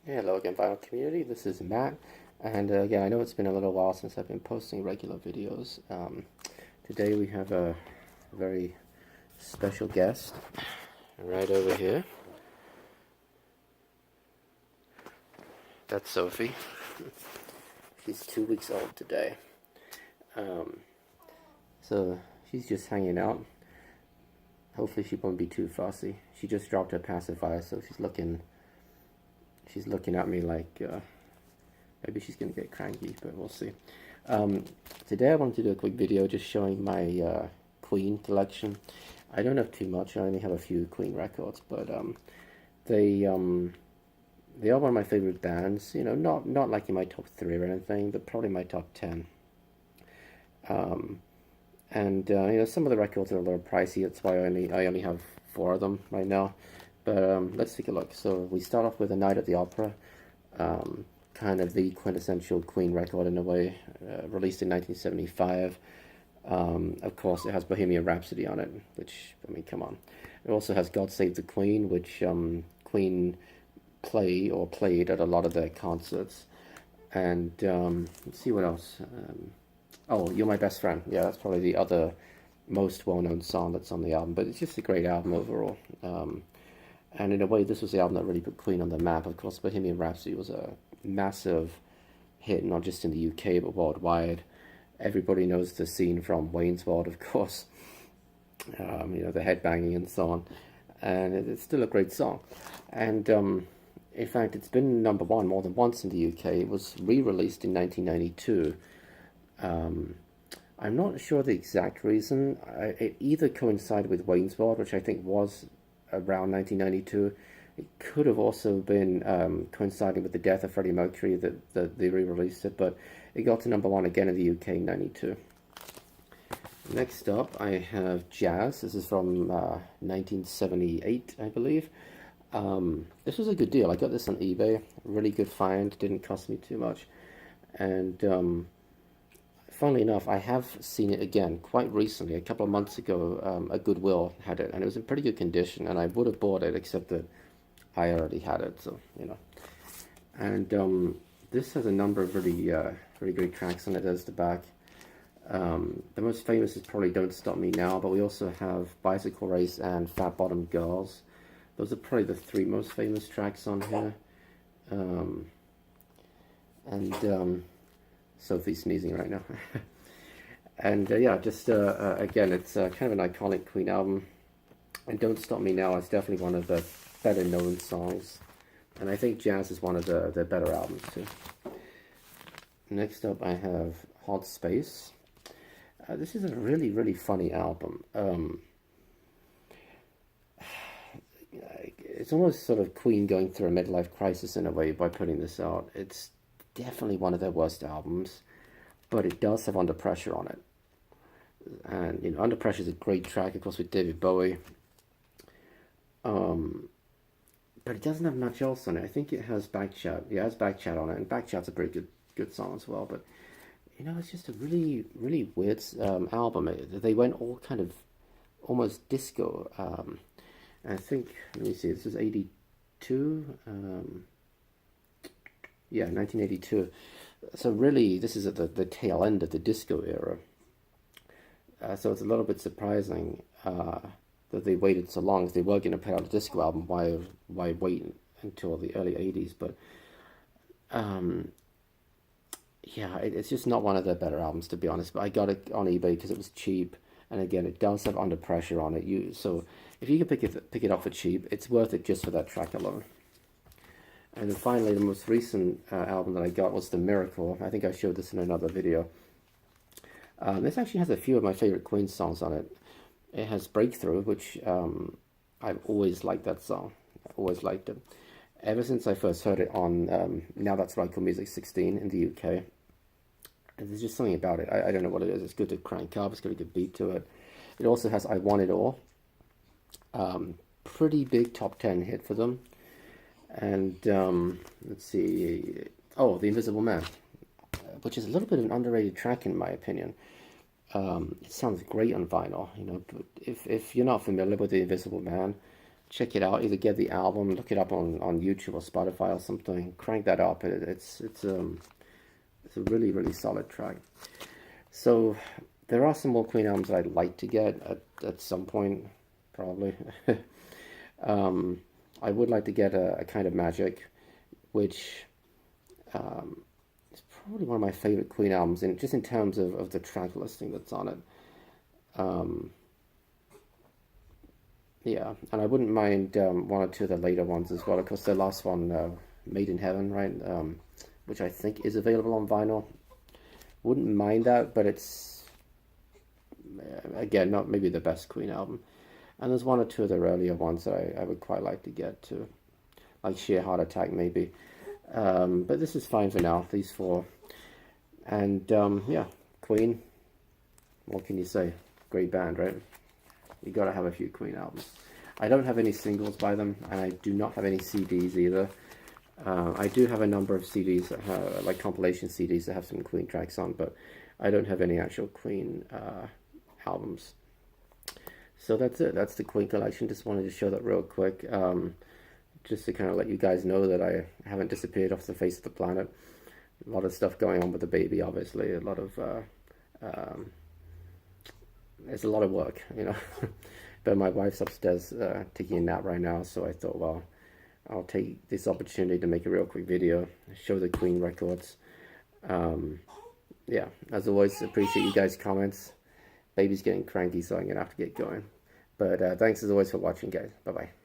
Hello again, Vinyl Community. This is Matt, and again, I know it's been a little while since I've been posting regular videos. Today we have a very special guest right over here. That's Sophie. She's 2 weeks old today. Um, so she's just hanging out. Hopefully she won't be too fussy. She just dropped her pacifier, so she's looking at me like maybe she's gonna get cranky, but we'll see. Um, Today I wanted to do a quick video just showing my Queen collection. I don't have too much. I only have a few Queen records, but they um, they are one of my favorite bands. You know, not like in my top three or anything, but probably my top 10. Um, and you know, some of the records are a little pricey. That's why I only have four of them right now. But let's take a look. So we start off with A Night at the Opera, kind of the quintessential Queen record in a way, released in 1975. Of course, it has Bohemian Rhapsody on it, which, I mean, come on. It also has God Save the Queen, which Queen played at a lot of their concerts. And let's see what else. Oh, You're My Best Friend. Yeah, that's probably the other most well-known song that's on the album, but it's just a great album overall. And in a way, this was the album that really put Queen on the map. Of course, Bohemian Rhapsody was a massive hit, not just in the UK, but worldwide. Everybody knows the scene from Wayne's World, of course, you know, the headbanging and so on. And it's still a great song. And in fact, it's been number one more than once in the UK. It was re-released in 1992. Um, I'm not sure the exact reason. It either coincided with Wayne's World, which I think was around 1992. It could have also been coinciding with the death of Freddie Mercury that they re-released it, but it got to number one again in the UK in 92. Next up, I have Jazz. This is from 1978, I believe. This was a good deal. I got this on eBay. Really good find. Didn't cost me too much. And funnily enough, I have seen it again quite recently. A couple of months ago, a Goodwill had it, and it was in pretty good condition. And I would have bought it, except that I already had it, so you know. And this has a number of really great tracks on it as the back. The most famous is probably Don't Stop Me Now, but we also have Bicycle Race and Fat Bottom Girls. Those are probably the three most famous tracks on here. Um, and Sophie's sneezing right now. And yeah, just again, it's kind of an iconic Queen album. And Don't Stop Me Now is definitely one of the better known songs. And I think Jazz is one of the better albums too. Next up, I have Hot Space. This is a really funny album. It's almost sort of Queen going through a midlife crisis in a way by putting this out. It's definitely one of their worst albums, but it does have Under Pressure on it. And you know, Under Pressure is a great track, of course, with David Bowie. Um, but it doesn't have much else on it. I think it has Backchat. Yeah, it has Backchat on it, and Backchat's a pretty good song as well. But you know, it's just a really weird album. They went all kind of almost disco. I think, let me see, this is 82. Yeah, 1982. So really, this is at the tail end of the disco era. So it's a little bit surprising that they waited so long. If they were going to put out a disco album, why wait until the early 80s? But um, yeah, it's just not one of their better albums, to be honest. But I got it on eBay because it was cheap, and again, it does have Under Pressure on it. So if you can pick it up for cheap, it's worth it just for that track alone. And then finally, the most recent album that I got was The Miracle. I think I showed this in another video. This actually has a few of my favorite Queen songs on it. It has Breakthrough, which I've always liked that song. I've always liked it. Ever since I first heard it on Now That's Right Cool Music 16 in the UK. And there's just something about it. I don't know what it is. It's good to crank up. It's got a good beat to it. It also has I Want It All. Pretty big top 10 hit for them. And let's see. Oh, The Invisible Man, which is a little bit of an underrated track in my opinion. It sounds great on vinyl, you know. But if you're not familiar with The Invisible Man, check it out. Either get the album, look it up on YouTube or Spotify or something. Crank that up. It's a really solid track. So there are some more Queen albums that I'd like to get at some point, probably. I would like to get a Kind of Magic, which is probably one of my favorite Queen albums, just in terms of the track listing that's on it. Yeah, and I wouldn't mind one or two of the later ones as well. Of course, the last one, Made in Heaven, right? Which I think is available on vinyl. Wouldn't mind that, but it's, again, not maybe the best Queen album. And there's one or two of the earlier ones that I would quite like to get to, like Sheer Heart Attack maybe. But this is fine for now, these four. And yeah, Queen, what can you say? Great band, right? You gotta have a few Queen albums. I don't have any singles by them, and I do not have any CDs either. I do have a number of CDs that have, like compilation CDs that have some Queen tracks on, but I don't have any actual Queen albums. So that's it. That's the Queen collection. Just wanted to show that real quick, just to kind of let you guys know that I haven't disappeared off the face of the planet. A lot of stuff going on with the baby, obviously. A lot of it's a lot of work, you know. But my wife's upstairs taking a nap right now, so I thought, well, I'll take this opportunity to make a real quick video, show the Queen records. Yeah, as always, appreciate you guys' comments. Baby's getting cranky, so I'm gonna have to get going. But thanks as always for watching, guys. Bye bye.